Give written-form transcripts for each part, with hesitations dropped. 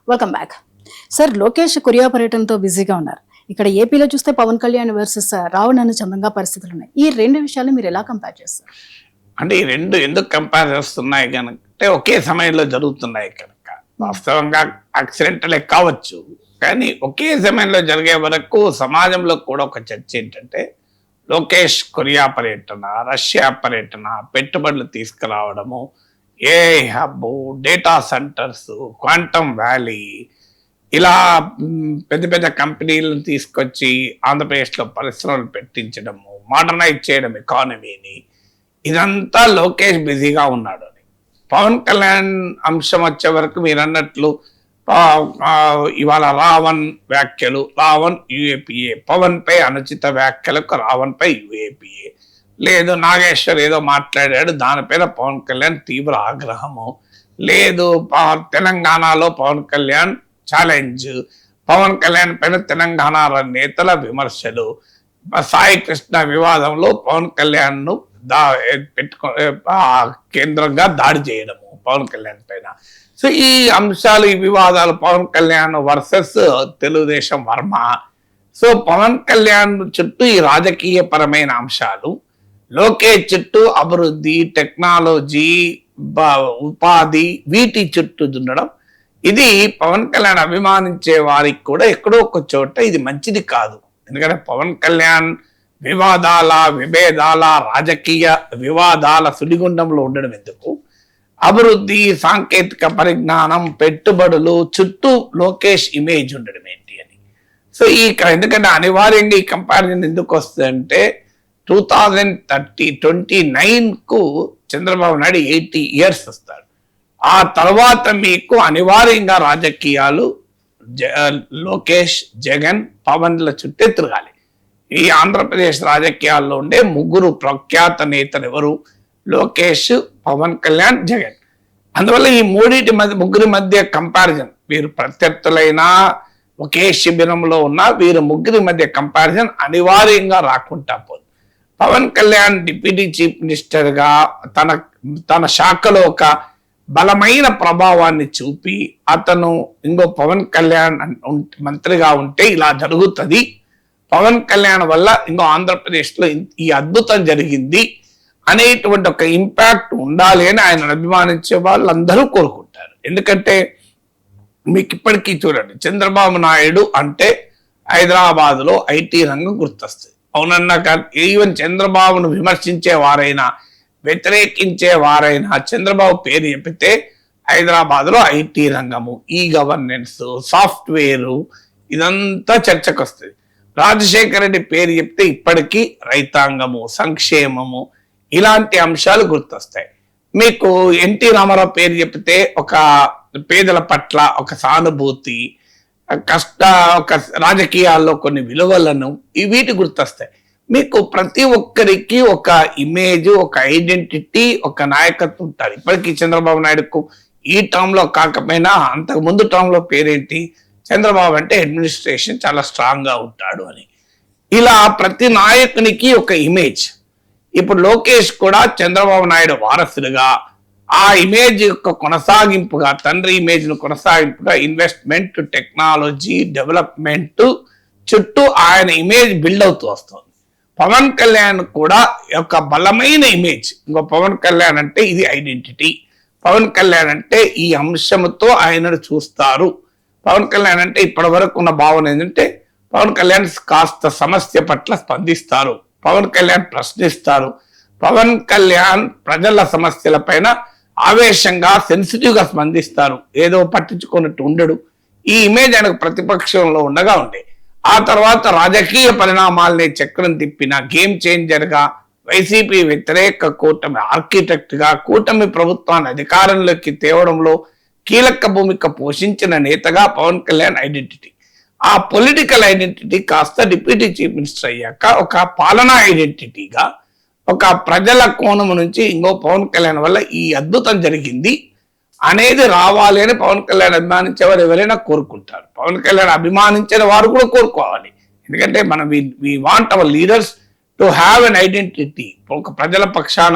Welcome back. Sir, Lokesh Korea పర్యటనతో బిజీగా ఉన్నారు. ఇక్కడ ఏపీలో చూస్తే పవన్ కళ్యాణ్ వర్సెస్ రావణ్ చందంగా పరిస్థితులు ఉన్నాయి. ఈ రెండు విషయాలు మీరు ఎలా కంపేర్ చేస్తారు? అంటే ఈ రెండు ఎందుకు కంపేర్ చేస్తున్నాయి కనుక ఒకే సమయంలో జరుగుతున్నాయి కనుక వాస్తవంగా యాక్సిడెంటలే కావచ్చు, కానీ ఒకే సమయంలో జరిగే వరకు సమాజంలో కూడా ఒక చర్చ ఏంటంటే లోకేష్ కొరియా పర్యటన, రష్యా పర్యటన, పెట్టుబడులు తీసుకురావడము, AI hub, data centres, quantum valley, ఇలా పెద్ద పెద్ద కంపెనీలను తీసుకొచ్చి ఆంధ్రప్రదేశ్లో పరిశ్రమలు పెట్టించడము, మోడర్నైజ్ చేయడం ఎకానమీని, ఇదంతా లోకేష్ బిజీగా ఉన్నాడు అని. పవన్ కళ్యాణ్ అంశం వచ్చే వరకు మీరు అన్నట్లు ఇవాళ రావణ్ వ్యాఖ్యలు, రావణ్ యుఏపిఏ, పవన్ పై అనుచిత వ్యాఖ్యలకు రావణ్ పై యుఏపిఏ, లేదు నాగేశ్వర్ ఏదో మాట్లాడాడు దానిపైన పవన్ కళ్యాణ్ తీవ్ర ఆగ్రహము, లేదు తెలంగాణలో పవన్ కళ్యాణ్ ఛాలెంజ్, పవన్ కళ్యాణ్ పైన తెలంగాణ నేతల విమర్శలు, సాయి కృష్ణ వివాదంలో పవన్ కళ్యాణ్ ను కేంద్రంగా దాడి చేయడము పవన్ కళ్యాణ్ పైన. సో ఈ అంశాలు, ఈ వివాదాలు, పవన్ కళ్యాణ్ వర్సెస్ తెలుగుదేశం వర్మ, సో పవన్ కళ్యాణ్ చుట్టూ ఈ రాజకీయ పరమైన అంశాలు, లోకేష్ చుట్టూ అభివృద్ధి, టెక్నాలజీ, ఉపాధి, వీటి చుట్టూ దున్నడం, ఇది పవన్ కళ్యాణ్ అభిమానించే వారికి కూడా ఎక్కడో ఒక చోట ఇది మంచిది కాదు. ఎందుకంటే పవన్ కళ్యాణ్ వివాదాల, విభేదాల, రాజకీయ వివాదాల సుడిగుండంలో ఉండడం ఎందుకు, అభివృద్ధి, సాంకేతిక పరిజ్ఞానం, పెట్టుబడులు చుట్టూ లోకేష్ ఇమేజ్ ఉండడం ఏంటి అని. సో ఎందుకంటే అనివార్యంగా ఈ కంపారిజన్ ఎందుకు వస్తుందంటే 2029కు చంద్రబాబు నాయుడు 80 years వస్తాడు. ఆ తర్వాత మీకు అనివార్యంగా రాజకీయాలు లోకేష్, జగన్, పవన్ల చుట్టే తిరగాలి. ఈ ఆంధ్రప్రదేశ్ రాజకీయాల్లో ఉండే ముగ్గురు ప్రఖ్యాత నేతలు ఎవరు? లోకేష్, పవన్ కళ్యాణ్, జగన్. అందువల్ల ఈ ముగ్గురి మధ్య కంపారిజన్, వీరు ప్రత్యర్థులైనా ఒకే శిబిరంలో ఉన్న వీరు ముగ్గురి మధ్య కంపారిజన్ అనివార్యంగా రాకుండా పోదు. Pawan Kalyan deputy chief minister గా తన శాఖలో ఒక బలమైన ప్రభావాన్ని చూపి అతను ఇంకో పవన్ కళ్యాణ్ మంత్రిగా ఉంటే ఇలా జరుగుతుంది, పవన్ కళ్యాణ్ వల్ల ఇంకో ఆంధ్రప్రదేశ్లో ఈ అద్భుతం జరిగింది అనేటువంటి ఒక ఇంపాక్ట్ ఉండాలి అని ఆయన అభిమానించే వాళ్ళందరూ కోరుకుంటారు. ఎందుకంటే మీకు ఇప్పటికీ చూడండి, చంద్రబాబు నాయుడు అంటే హైదరాబాద్లో ఐటీ రంగం గుర్తొస్తుంది. అవునన్నా కానీ ఈవెన్ చంద్రబాబును విమర్శించే వారైనా, వ్యతిరేకించే వారైనా చంద్రబాబు పేరు చెప్తే హైదరాబాద్లో ఐటీ రంగము, ఈ గవర్నెన్స్, సాఫ్ట్వేరు, ఇదంతా చర్చకు వస్తుంది. రాజశేఖర రెడ్డి పేరు చెప్తే ఇప్పటికీ రైతాంగము, సంక్షేమము, ఇలాంటి అంశాలు గుర్తొస్తాయి. మీకు ఎన్టీ రామారావు పేరు చెప్తే ఒక పేదల పట్ల ఒక సానుభూతి, ఒక రాజకీయాల్లో కొన్ని విలువలను, వీటి గుర్తొస్తాయి. మీకు ప్రతి ఒక్కరికి ఒక ఇమేజ్, ఒక ఐడెంటిటీ, ఒక నాయకత్వం ఉంటారు. ఇప్పటికీ చంద్రబాబు నాయుడుకు ఈ టర్మ్ లో కాకపోయినా అంతకు ముందు టర్మ్ లో పేరేంటి? చంద్రబాబు అంటే అడ్మినిస్ట్రేషన్ చాలా స్ట్రాంగ్ గా ఉంటాడు అని. ఇలా ప్రతి నాయకునికి ఒక ఇమేజ్. ఇప్పుడు లోకేష్ కూడా చంద్రబాబు నాయుడు వారసులుగా ఆ ఇమేజ్ యొక్క కొనసాగింపుగా, తండ్రి ఇమేజ్ ను కొనసాగింపుగా ఇన్వెస్ట్మెంట్, టెక్నాలజీ, డెవలప్మెంట్ చుట్టూ ఆయన ఇమేజ్ బిల్డ్ అవుతూ వస్తుంది. పవన్ కళ్యాణ్ కూడా ఒక బలమైన ఇమేజ్. ఇంకో పవన్ కళ్యాణ్ అంటే ఇది ఐడెంటిటీ, పవన్ కళ్యాణ్ అంటే ఈ అంశంతో ఆయనను చూస్తారు. పవన్ కళ్యాణ్ అంటే ఇప్పటి వరకు ఉన్న భావన ఏంటంటే పవన్ కళ్యాణ్ కాస్త సమస్య పట్ల స్పందిస్తారు, పవన్ కళ్యాణ్ ప్రశ్నిస్తారు, పవన్ కళ్యాణ్ ప్రజల సమస్యల పైన ఆవేశంగా, సెన్సిటివ్ గా స్పందిస్తారు, ఏదో పట్టించుకున్నట్టు ఉండడు. ఈ ఇమేజ్ ఆయనకు ప్రతిపక్షంలో ఉండగా ఉండే. ఆ తర్వాత రాజకీయ పరిణామాల్ని చక్రం తిప్పిన గేమ్ చేంజర్ గా, వైసీపీ వ్యతిరేక కూటమి ఆర్కిటెక్ట్ గా, కూటమి ప్రభుత్వాన్ని అధికారంలోకి తేవడంలో కీలక భూమిక పోషించిన నేతగా పవన్ కళ్యాణ్ ఐడెంటిటీ. ఆ పొలిటికల్ ఐడెంటిటీ కాస్త డిప్యూటీ చీఫ్ మినిస్టర్ అయ్యాక ఒక పాలనా ఐడెంటిటీగా, ఒక ప్రజల కోణం నుంచి ఇంకో పవన్ కళ్యాణ్ వల్ల ఈ అద్భుతం జరిగింది అనేది రావాలి అని పవన్ కళ్యాణ్ అభిమానించేవారు ఎవరైనా కోరుకుంటారు. పవన్ కళ్యాణ్ అభిమానించిన వారు కూడా కోరుకోవాలి. ఎందుకంటే మనం we want our leaders to have an identity, ఒక ప్రజల పక్షాన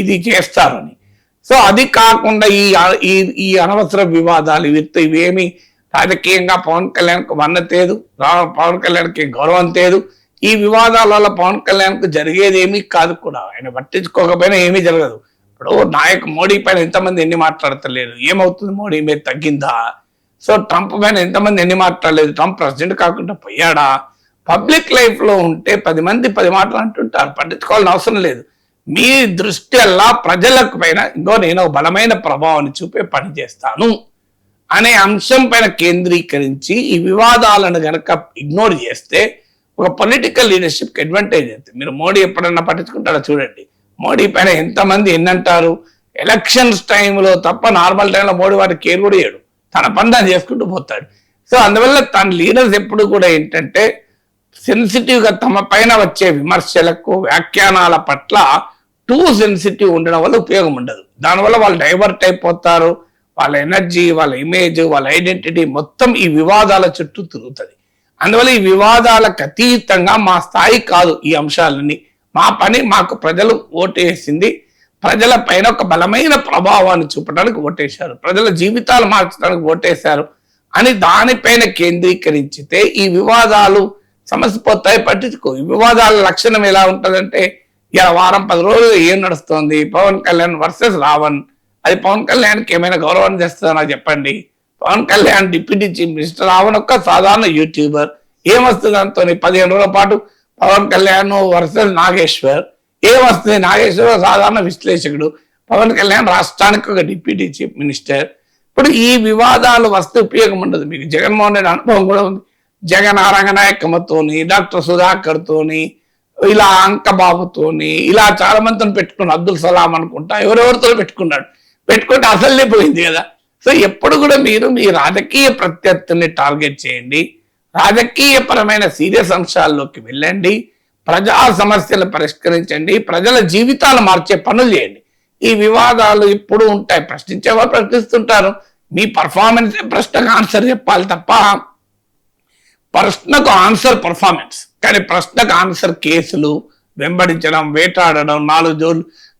ఇది చేస్తారని. సో అది కాకుండా ఈ ఈ అనవసర వివాదాలు ఇవేమి రాజకీయంగా పవన్ కళ్యాణ్కు వన్నతేదు, పవన్ కళ్యాణ్కి గౌరవం తేదు. ఈ వివాదాల వల్ల పవన్ కళ్యాణ్కు జరిగేది ఏమీ కాదు కూడా. ఆయన పట్టించుకోకపోయినా ఏమీ జరగదు. ఇప్పుడు మోడీ పైన ఎంతమంది ఎన్ని మాట్లాడతలేరు, ఏమవుతుంది మోడీ మీద తగ్గిందా? సో ట్రంప్ పైన ఎంతమంది ఎన్ని మాట్లాడలేదు, ట్రంప్ ప్రెసిడెంట్ కాకుండా పోయాడా? పబ్లిక్ లైఫ్ లో ఉంటే 10 మంది 10 మాటలు అంటుంటారు, పట్టించుకోవాలని అవసరం లేదు. మీ దృష్టి అలా ప్రజలకు పైన నేను బలమైన ప్రభావాన్ని చూపే పని చేస్తాను అనే అంశం పైన కేంద్రీకరించి ఈ వివాదాలను గనక ఇగ్నోర్ చేస్తే ఒక పొలిటికల్ లీడర్షిప్కి అడ్వాంటేజ్ అవుతుంది. మీరు మోడీ ఎప్పుడన్నా పట్టించుకుంటారో చూడండి. మోడీ పైన ఎంతమంది ఎన్నంటారు. ఎలక్షన్స్ టైంలో తప్ప నార్మల్ టైంలో మోడీ వారి కేర్ కూడా చేయడు, తన పని తాను చేసుకుంటూ పోతాడు. సో అందువల్ల తన లీడర్స్ ఎప్పుడు కూడా ఏంటంటే సెన్సిటివ్గా తమ పైన వచ్చే విమర్శలకు వ్యాఖ్యానాల పట్ల టూ సెన్సిటివ్ ఉండడం వల్ల ఉపయోగం ఉండదు. దానివల్ల వాళ్ళు డైవర్ట్ అయిపోతారు. వాళ్ళ ఎనర్జీ, వాళ్ళ ఇమేజ్, వాళ్ళ ఐడెంటిటీ మొత్తం ఈ వివాదాల చుట్టూ తిరుగుతుంది. అందువల్ల ఈ వివాదాలకు అతీతంగా మా స్థాయి కాదు ఈ అంశాలన్నీ. మా పని, మాకు ప్రజలు ఓటేసింది, ప్రజల పైన ఒక బలమైన ప్రభావాన్ని చూపడానికి ఓటేశారు, ప్రజల జీవితాలు మార్చడానికి ఓటేశారు అని దానిపైన కేంద్రీకరించితే ఈ వివాదాలు సమసిపోతాయి. పట్టించుకో. ఈ వివాదాల లక్షణం ఎలా ఉంటుందంటే, ఇలా వారం 10 రోజులు ఏం నడుస్తుంది, పవన్ కళ్యాణ్ వర్సెస్ రావణ్. అది పవన్ కళ్యాణ్కి ఏమైనా గౌరవాన్ని చేస్తుందో నాకు చెప్పండి. Pawan Kalyan deputy chief minister, Ravan ఒక్క సాధారణ యూట్యూబర్. ఏమొస్తుంది దాంతో? 15 రోజుల పాటు పవన్ కళ్యాణ్ వర్సెస్ నాగేశ్వర్. ఏమొస్తుంది? నాగేశ్వర్ సాధారణ విశ్లేషకుడు, పవన్ కళ్యాణ్ రాష్ట్రానికి ఒక డిప్యూటీ చీఫ్ మినిస్టర్. ఇప్పుడు ఈ వివాదాలు వస్తే ఉపయోగం ఉండదు. మీకు జగన్మోహన్ రెడ్డి అనుభవం కూడా ఉంది. జగన్ రంగనాయకమ్మతోని, డాక్టర్ సుధాకర్ తోని, ఇలా అంకబాబుతోని, ఇలా చాలా మందితో పెట్టుకున్నాడు. అబ్దుల్ సలాం అనుకుంటా, ఎవరెవరితో పెట్టుకుంటే అసలే పోయింది కదా. సో ఎప్పుడు కూడా మీరు మీ రాజకీయ ప్రత్యర్థుల్ని టార్గెట్ చేయండి, రాజకీయ పరమైన సీరియస్ అంశాల్లోకి వెళ్ళండి, ప్రజా సమస్యలు పరిష్కరించండి, ప్రజల జీవితాలు మార్చే పనులు చేయండి. ఈ వివాదాలు ఇప్పుడు ఉంటాయి, ప్రశ్నించేవారు ప్రశ్నిస్తుంటారు. మీ పర్ఫార్మెన్స్ ప్రశ్నకు ఆన్సర్ చెప్పాలి తప్ప ప్రశ్నకు ఆన్సర్ పర్ఫార్మెన్స్, కానీ ప్రశ్నకు ఆన్సర్ కేసులు వెంబడించడం, వేటాడడం,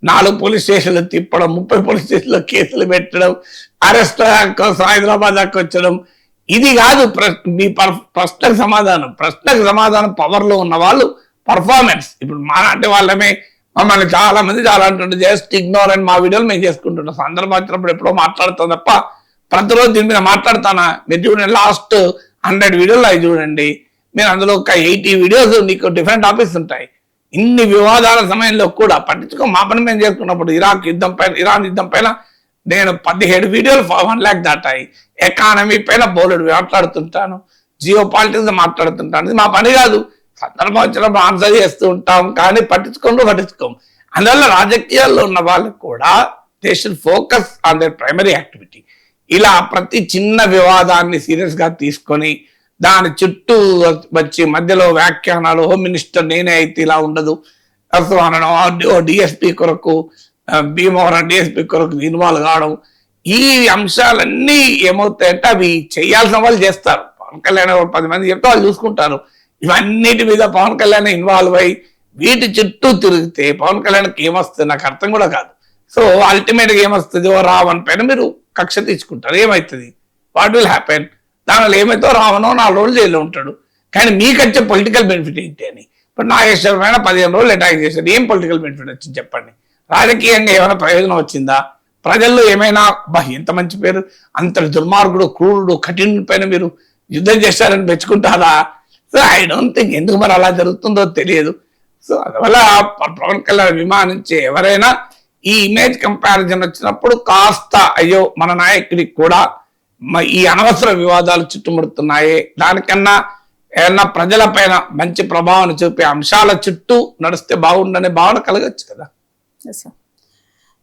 4 పోలీస్ స్టేషన్లు తిప్పడం, 30 పోలీస్ స్టేషన్లో కేసులు పెట్టడం, అరెస్ట్ కోసం హైదరాబాద్ దాకా వచ్చడం, ఇది కాదు మీ ప్రశ్నకు సమాధానం. ప్రశ్నకు సమాధానం పవర్లో ఉన్న వాళ్ళు పర్ఫార్మెన్స్. ఇప్పుడు మాలాంటి వాళ్ళమే మమ్మల్ని చాలా మంది చాలా అంటుంటారు, జస్ట్ ఇగ్నోర్ అని మా వీడియోలు మేము చేసుకుంటున్నాం. సందర్భం వచ్చినప్పుడు ఎప్పుడో మాట్లాడుతాం తప్ప ప్రతిరోజు దీని మీద మాట్లాడతానా? మీరు చూడండి, లాస్ట్ 100 వీడియోలు అవి చూడండి. మీరు అందులో ఒక 80 వీడియోస్ నీకు డిఫరెంట్ టాపిక్స్ ఉంటాయి. ఇన్ని వివాదాల సమయంలో కూడా పట్టించుకో. మా పని మేము చేసుకున్నప్పుడు ఇరాన్ యుద్ధం పైన నేను 17 వీడియోలు 1 lakh దాటాయి. ఎకానమీ పైన బోలెడు మాట్లాడుతుంటాను, జియో పాలిటిక్స్ మాట్లాడుతుంటాను. ఇది మా పని కాదు. సందర్భం వచ్చినప్పుడు ఆన్సర్ చేస్తూ ఉంటాం, కానీ పట్టించుకోం. అందువల్ల రాజకీయాల్లో ఉన్న వాళ్ళకు కూడా they should focus on their primary activity. ఇలా ప్రతి చిన్న వివాదాన్ని సీరియస్ గా తీసుకొని దాని చుట్టూ వచ్చి మధ్యలో వ్యాఖ్యానాలు, హోమ్ మినిస్టర్ నేనే అయితే ఇలా ఉండదు అనడం, డిఎస్పీ కొరకు భీమవరం డిఎస్పీ కొరకు ఇన్వాల్వ్ కావడం, ఈ అంశాలన్నీ ఏమవుతాయంటే అవి చేయాల్సిన వాళ్ళు చేస్తారు. పవన్ కళ్యాణ్ 10 మంది చెప్తే వాళ్ళు చూసుకుంటారు. ఇవన్నిటి మీద పవన్ కళ్యాణ్ ఇన్వాల్వ్ అయ్యి వీటి చుట్టూ తిరిగితే పవన్ కళ్యాణ్కి ఏమొస్తుంది నాకు అర్థం కూడా కాదు. సో అల్టిమేట్గా ఏమొస్తుంది, రావణ్ పైన మీరు కక్ష తీసుకుంటారు. ఏమవుతుంది? What will happen? దానివల్ల ఏమైతే రావణో 4 రోజులు జైల్లో ఉంటాడు. కానీ మీకు వచ్చే పొలిటికల్ బెనిఫిట్ ఏంటి అని. ఇప్పుడు నాగేశ్వర పైన 15 రోజులు అటాక్ చేశారు. ఏం పొలిటికల్ బెనిఫిట్ వచ్చింది చెప్పండి? రాజకీయంగా ఏమైనా ప్రయోజనం వచ్చిందా? ప్రజల్లో ఏమైనా ఎంత మంచి పేరు, అంత దుర్మార్గుడు, క్రూరుడు, కఠిన పైన మీరు యుద్ధం చేశారని మెచ్చుకుంటారా? So I don't think. ఎందుకు మరి అలా జరుగుతుందో తెలియదు. సో అందువల్ల పవన్ కళ్యాణ్ అభిమానించే ఎవరైనా ఈ ఇమేజ్ కంపారిజన్ వచ్చినప్పుడు కాస్త అయ్యో మన నాయకుడికి కూడా ఈ అనవసర వివాదాలు చుట్టుముడుతున్నాయి, దానికన్నా ఏమన్నా ప్రజల పైన మంచి ప్రభావం చూపే అంశాల చుట్టూ నడిస్తే బాగుండనే భావన కలగచ్చు కదా.